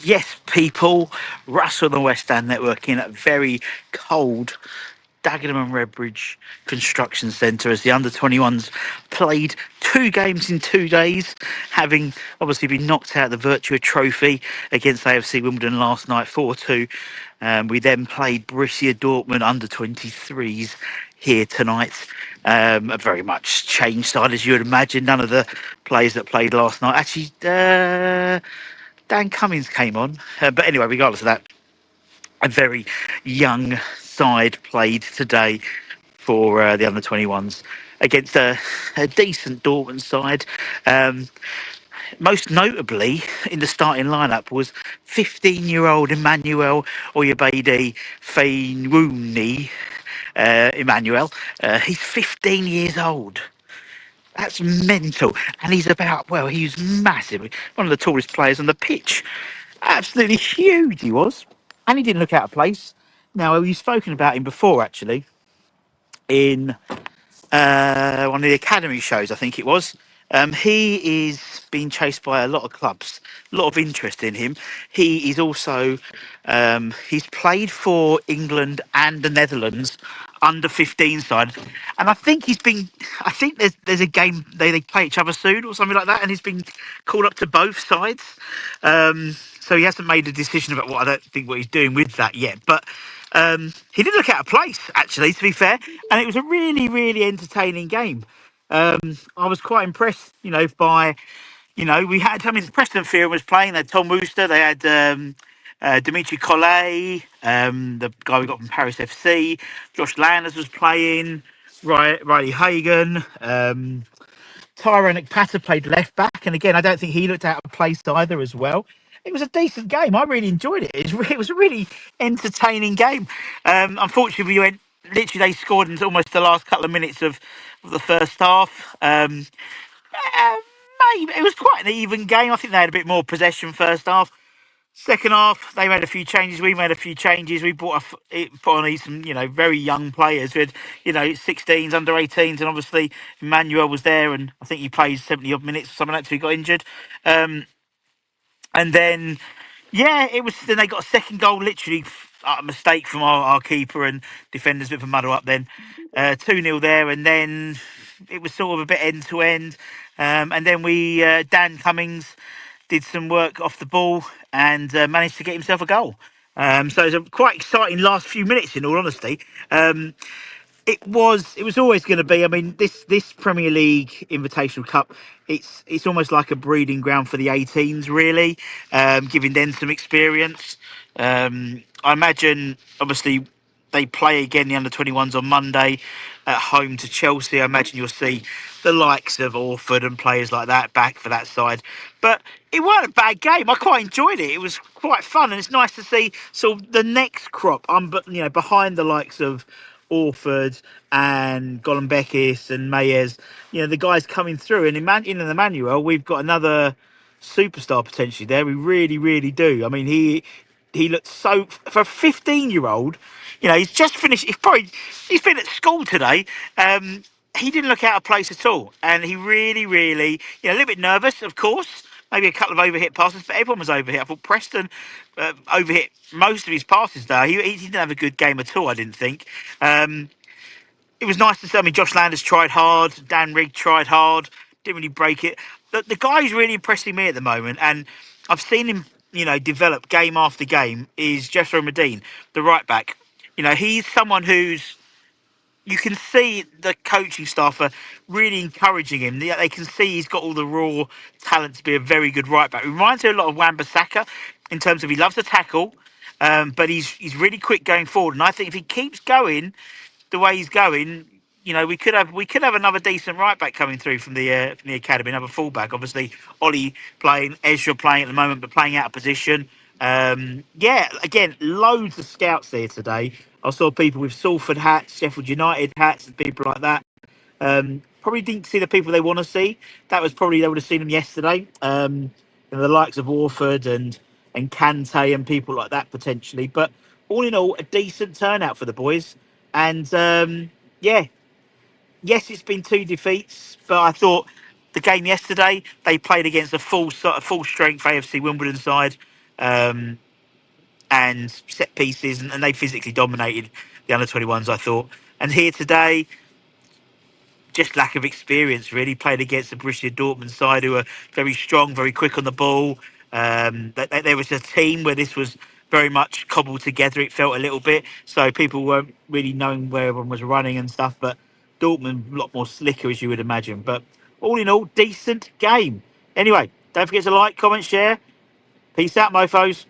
Yes, people, Russell and the West End Network in a very cold Dagenham and Redbridge Construction Centre as the under-21s played 2 games in 2 days, having obviously been knocked out of the Virtua Trophy against AFC Wimbledon last night 4-2. We then played Borussia Dortmund under-23s here tonight. A very much changed side, as you would imagine. None of the players that played last night actually. Dan Cummins came on. But anyway, regardless of that, a very young side played today for the under-21s against a decent Dortmund side. Most notably in the starting lineup was 15-year-old Emmanuel Oyefusi Feinwuni. Emmanuel, he's 15 years old. That's mental. And he's he's massive. One of the tallest players on the pitch. Absolutely huge he was. And he didn't look out of place. Now, we've spoken about him before, actually, in one of the academy shows, I think it was. He is being chased by a lot of clubs, a lot of interest in him. He is also, he's played for England and the Netherlands under 15 side. And I think there's a game, they play each other soon or something like that. And he's been called up to both sides. So he hasn't made a decision about what he's doing with that yet. But he did look out of place, actually, to be fair. And it was a really, really entertaining game. I was quite impressed, by, we had, Preston Fearon was playing. They had Tom Wooster. They had Dimitri Collet, the guy we got from Paris FC. Josh Landers was playing. Riley Hagan. Tyrone Ekpata played left back. And again, I don't think he looked out of place either as well. It was a decent game. I really enjoyed it. It was a really entertaining game. Unfortunately, we went literally. They scored in almost the last couple of minutes of the first half. Maybe it was quite an even game. I think they had a bit more possession first half. Second half, they made a few changes. We made a few changes. We put on some, very young players. We had, 16s, under 18s, and obviously Emmanuel was there, and I think he played 70 odd minutes or something like that till he got injured. And then, it was. Then they got a second goal, literally a mistake from our keeper and defenders, a bit of a muddle up. Then 2-0 there, and then it was sort of a bit end to end. And then Dan Cummings did some work off the ball and managed to get himself a goal. So it was a quite exciting last few minutes, in all honesty. It was always going to be. I mean, this Premier League Invitational Cup, it's almost like a breeding ground for the 18s, really, giving them some experience. I imagine, obviously, they play again the under-21s on Monday at home to Chelsea. I imagine you'll see the likes of Orford and players like that back for that side. But it wasn't a bad game. I quite enjoyed it. It was quite fun, and it's nice to see sort of the next crop. Behind the likes of Orford and Golombekis and Mayes, the guys coming through. And in Emmanuel, we've got another superstar potentially there. We really, really do. I mean, he looked so, for a 15-year-old. He's just finished. He's been at school today. He didn't look out of place at all, and he really, really, a little bit nervous, of course. Maybe a couple of overhit passes, but everyone was overhit. I thought Preston overhit most of his passes there. He didn't have a good game at all, I didn't think. It was nice to see. I mean, Josh Landers tried hard. Dan Rigg tried hard. Didn't really break it. The guy who's really impressing me at the moment, and I've seen him, develop game after game, is Jethro Medine, the right back. He's someone who's, you can see the coaching staff are really encouraging him. They can see he's got all the raw talent to be a very good right back. He reminds me a lot of Wan-Bissaka in terms of he loves to tackle, but he's really quick going forward. And I think if he keeps going the way he's going, we could have another decent right back coming through from the academy, another fullback. Obviously, Ollie playing, Ezra playing at the moment, but playing out of position. Again, loads of scouts here today. I saw people with Salford hats, Sheffield United hats, and people like that. Probably didn't see the people they want to see. That was probably, they would have seen them yesterday. The likes of Orford and Kante and people like that potentially. But all in all, a decent turnout for the boys. And yes, it's been 2 defeats, but I thought the game yesterday, they played against a full strength AFC Wimbledon side. um, and set pieces, and they physically dominated the under-21s, I thought. And here today, just lack of experience, really. Played against the Borussia Dortmund side, who are very strong, very quick on the ball. There was a team where this was very much cobbled together. It felt a little bit, so people weren't really knowing where everyone was running and stuff. But Dortmund a lot more slicker, as you would imagine. But all in all, decent game. Anyway, don't forget to like, comment, share. Peace out, mofos.